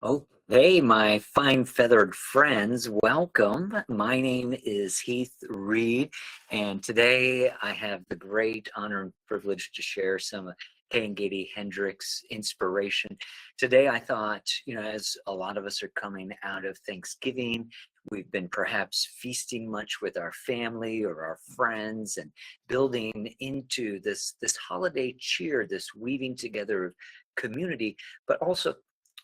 Oh, hey, my fine feathered friends, welcome. My name is Heath Reed, and today I have the great honor and privilege to share some of Gay and Kathlyn Hendricks inspiration. Today, I thought, as a lot of us are coming out of Thanksgiving, we've been perhaps feasting much with our family or our friends and building into this holiday cheer, this weaving together of community, but also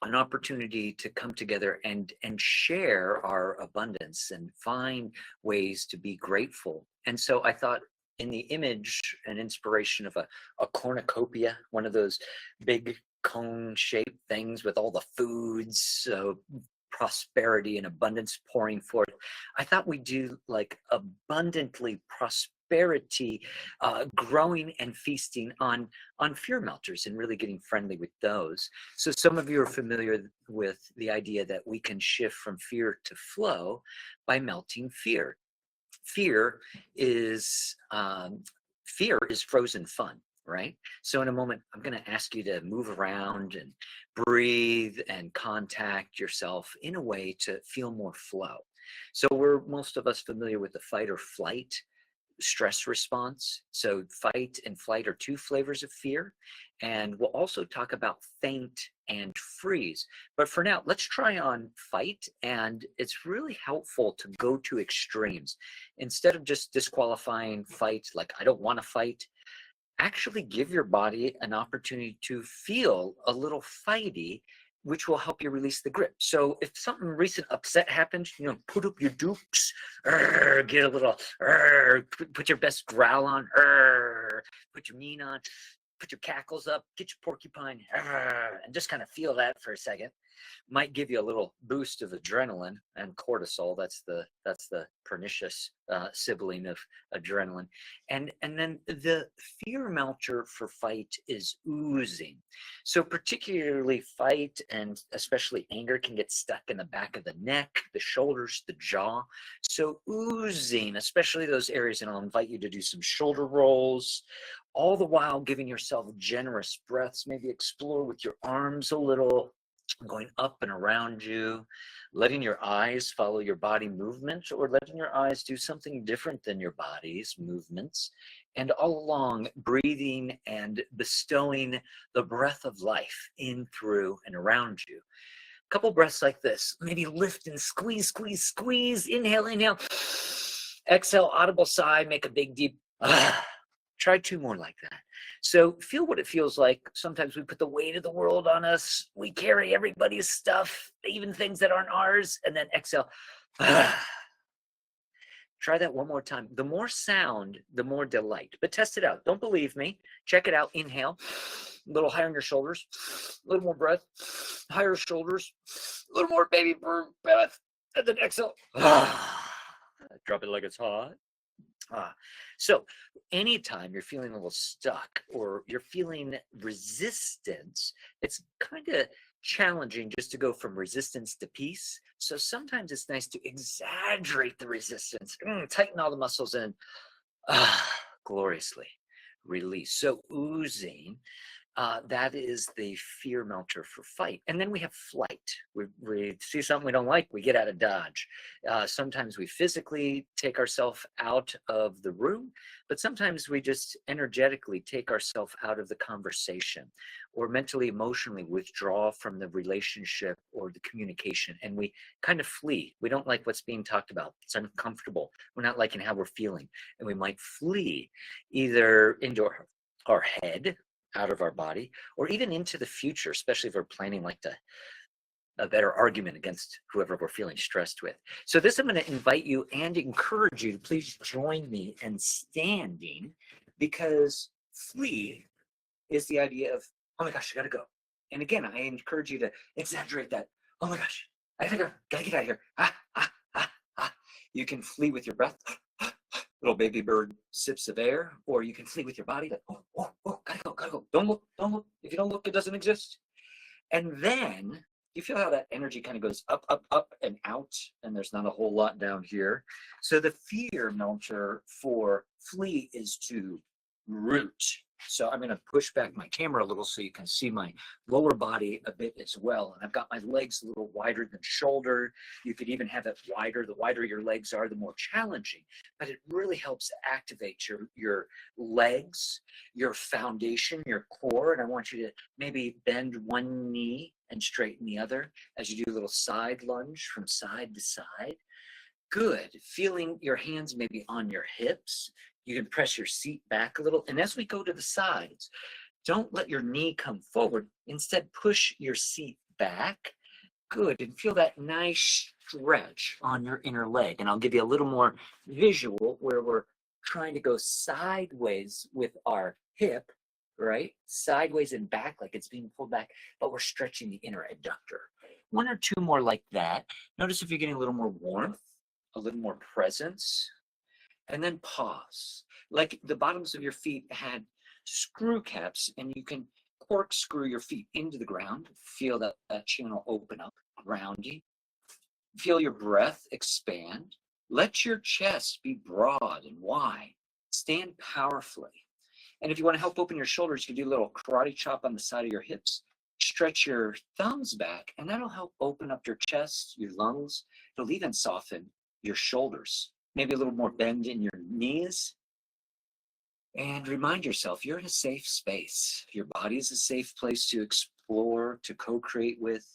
an opportunity to come together and share our abundance and find ways to be grateful. And so I thought, in the image and inspiration of a cornucopia, one of those big cone shaped things with all the foods, so prosperity and abundance pouring forth, I thought we'd do like abundantly prosperity, growing and feasting on fear melters and really getting friendly with those. So some of you are familiar with the idea that we can shift from fear to flow by melting fear. Fear is frozen fun, right? So in a moment, I'm going to ask you to move around and breathe and contact yourself in a way to feel more flow. So we're most of us familiar with the fight or flight stress response. So fight and flight are two flavors of fear. And we'll also talk about faint and freeze. But for now, let's try on fight. And it's really helpful to go to extremes. Instead of just disqualifying fight, like I don't want to fight, actually give your body an opportunity to feel a little fighty, which will help you release the grip. So if something recent upset happens, put up your dukes, get a little, put your best growl on, put your mane on, put your cackles up, get your porcupine, and just kind of feel that for a second. Might give you a little boost of adrenaline and cortisol. That's the pernicious sibling of adrenaline. And then the fear melter for fight is oozing. So particularly fight and especially anger can get stuck in the back of the neck, the shoulders, the jaw. So oozing, especially those areas, and I'll invite you to do some shoulder rolls, all the while giving yourself generous breaths. Maybe explore with your arms a little, going up and around you, letting your eyes follow your body movement, or letting your eyes do something different than your body's movements, and all along breathing and bestowing the breath of life in, through, and around you. A couple breaths like this. Maybe lift and squeeze, squeeze, squeeze. Inhale, inhale. Exhale, audible sigh, make a big deep Try two more like that. So feel what it feels like. Sometimes we put the weight of the world on us. We carry everybody's stuff, even things that aren't ours, and then exhale. Try that one more time. The more sound, the more delight. But test it out. Don't believe me. Check it out. Inhale. A little higher on your shoulders. A little more breath. Higher shoulders. A little more baby breath. And then exhale. Drop it like it's hot. So anytime you're feeling a little stuck or you're feeling resistance, it's kind of challenging just to go from resistance to peace. So sometimes it's nice to exaggerate the resistance, tighten all the muscles and gloriously release. So oozing, that is the fear melter for fight. And then we have flight. We see something we don't like, we get out of dodge. Sometimes we physically take ourselves out of the room, but sometimes we just energetically take ourselves out of the conversation, or mentally, emotionally withdraw from the relationship or the communication, and we kind of flee. We don't like what's being talked about. It's uncomfortable. We're not liking how we're feeling, and we might flee either into our head, out of our body, or even into the future, especially if we're planning like a better argument against whoever we're feeling stressed with. So this, I'm going to invite you and encourage you to please join me in standing, because flee is the idea of, oh my gosh, I gotta go. And again, I encourage you to exaggerate that. Oh my gosh, I gotta go, gotta get out of here. You can flee with your breath. Little baby bird sips of air, or you can flee with your body. Like, gotta go. Don't look. If you don't look, it doesn't exist. And then you feel how that energy kind of goes up, and out, and there's not a whole lot down here. So the fear melter for flee is to root. So I'm going to push back my camera a little so you can see my lower body a bit as well. And I've got my legs a little wider than shoulder. You could even have it wider. The wider your legs are, the more challenging. But it really helps activate your legs, your foundation, your core. And I want you to maybe bend one knee and straighten the other as you do a little side lunge from side to side. Good. Feeling your hands maybe on your hips. You can press your seat back a little. And as we go to the sides, don't let your knee come forward. Instead, push your seat back. Good. And feel that nice stretch on your inner leg. And I'll give you a little more visual where we're trying to go sideways with our hip, right? Sideways and back like it's being pulled back, but we're stretching the inner adductor. One or two more like that. Notice if you're getting a little more warmth, a little more presence. And then pause. Like the bottoms of your feet had screw caps, and you can corkscrew your feet into the ground. Feel that channel open up, grounding. Feel your breath expand. Let your chest be broad and wide. Stand powerfully. And if you want to help open your shoulders, you can do a little karate chop on the side of your hips. Stretch your thumbs back, and that'll help open up your chest, your lungs. It'll even soften your shoulders. Maybe a little more bend in your knees. And remind yourself, you're in a safe space. Your body is a safe place to explore, to co-create with.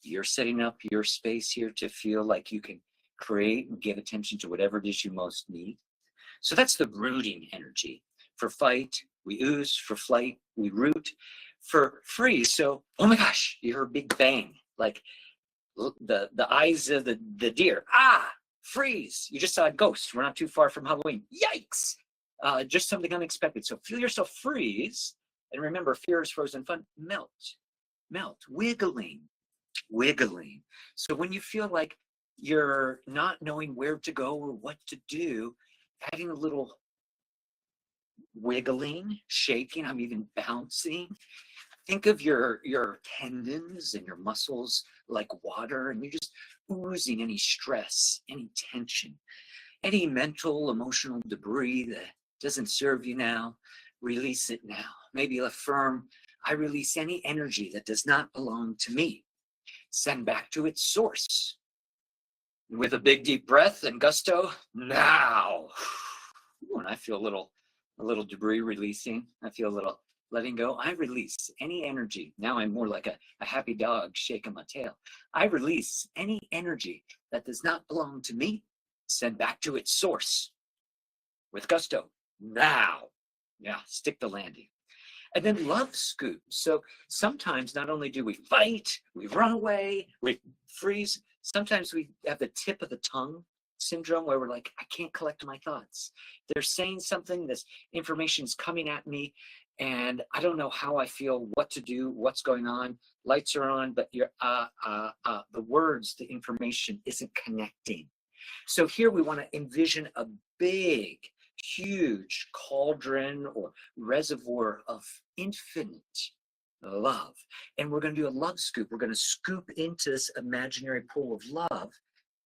You're setting up your space here to feel like you can create and give attention to whatever it is you most need. So that's the rooting energy. For fight, we ooze. For flight, we root. For freeze, so, oh my gosh, you heard a big bang. Like the eyes of the deer. Ah! Freeze. You just saw a ghost. We're not too far from Halloween. Yikes. Just something unexpected. So feel yourself freeze. And remember, fear is frozen fun. Melt. Melt. Wiggling. Wiggling. So when you feel like you're not knowing where to go or what to do, adding a little wiggling, shaking, I'm even bouncing. Think of your tendons and your muscles like water, and you're just oozing any stress, any tension, any mental, emotional debris that doesn't serve you now. Release it now. Maybe affirm, I release any energy that does not belong to me. Send back to its source. With a big deep breath and gusto, now. Ooh, and I feel a little debris releasing. I feel a little letting go. I release any energy. Now I'm more like a happy dog shaking my tail. I release any energy that does not belong to me. Send back to its source. With gusto. Now. Yeah, stick the landing. And then love scoop. So sometimes not only do we fight, we run away, we freeze. Sometimes we have the tip of the tongue syndrome where we're like, I can't collect my thoughts. They're saying something, this information's coming at me, and I don't know how I feel, what to do, what's going on. Lights are on, but the words, the information isn't connecting. So here we want to envision a big, huge cauldron or reservoir of infinite love. And we're going to do a love scoop. We're going to scoop into this imaginary pool of love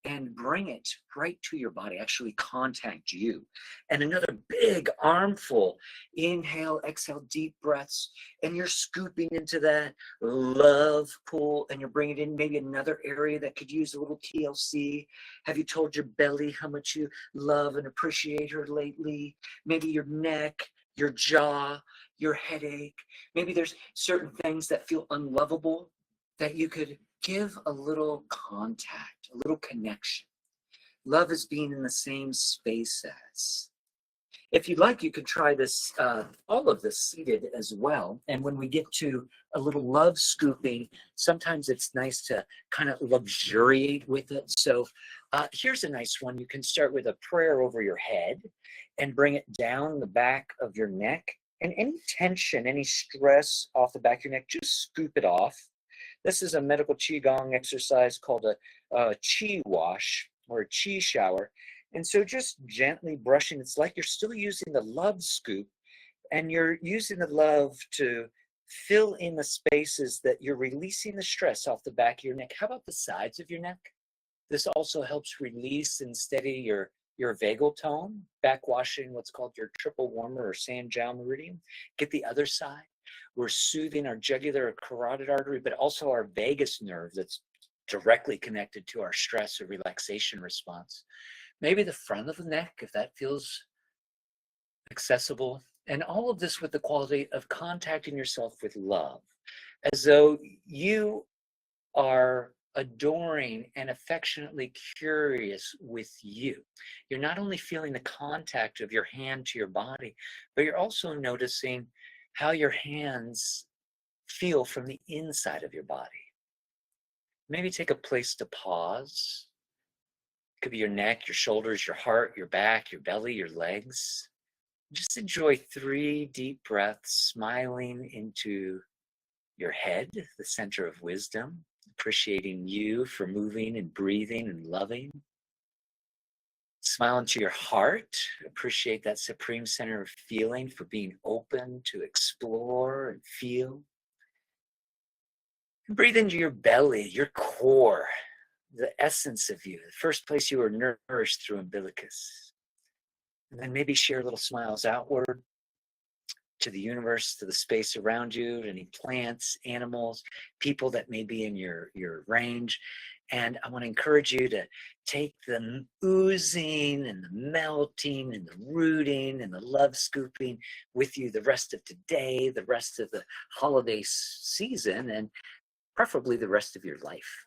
and bring it right to your body, actually contact you. And another big armful. Inhale, exhale, deep breaths. And you're scooping into that love pool, and you're bringing in maybe another area that could use a little TLC. Have you told your belly how much you love and appreciate her lately? Maybe your neck, your jaw, your headache. Maybe there's certain things that feel unlovable that you could give a little contact, a little connection. Love is being in the same space as. If you'd like, you could try this, all of this seated as well. And when we get to a little love scooping, sometimes it's nice to kind of luxuriate with it. So here's a nice one. You can start with a prayer over your head and bring it down the back of your neck. And any tension, any stress off the back of your neck, just scoop it off. This is a medical Qigong exercise called a Qi wash or a Qi shower. And so just gently brushing, it's like you're still using the love scoop, and you're using the love to fill in the spaces that you're releasing the stress off the back of your neck. How about the sides of your neck? This also helps release and steady your your vagal tone, backwashing what's called your triple warmer or sand jiao meridian. Get the other side. We're soothing our jugular or carotid artery, but also our vagus nerve that's directly connected to our stress or relaxation response. Maybe the front of the neck, if that feels accessible. And all of this with the quality of contacting yourself with love, as though you are adoring and affectionately curious with you. You're not only feeling the contact of your hand to your body, but you're also noticing how your hands feel from the inside of your body. Maybe take a place to pause. It could be your neck, your shoulders, your heart, your back, your belly, your legs. Just enjoy 3 deep breaths, smiling into your head, the center of wisdom, appreciating you for moving and breathing and loving. Smile into your heart, appreciate that supreme center of feeling for being open to explore and feel. And breathe into your belly, your core, the essence of you, the first place you were nourished through umbilicus. And then maybe share little smiles outward to the universe, to the space around you, to any plants, animals, people that may be in your range. And I want to encourage you to take the oozing and the melting and the rooting and the love scooping with you the rest of today, the rest of the holiday season, and preferably the rest of your life.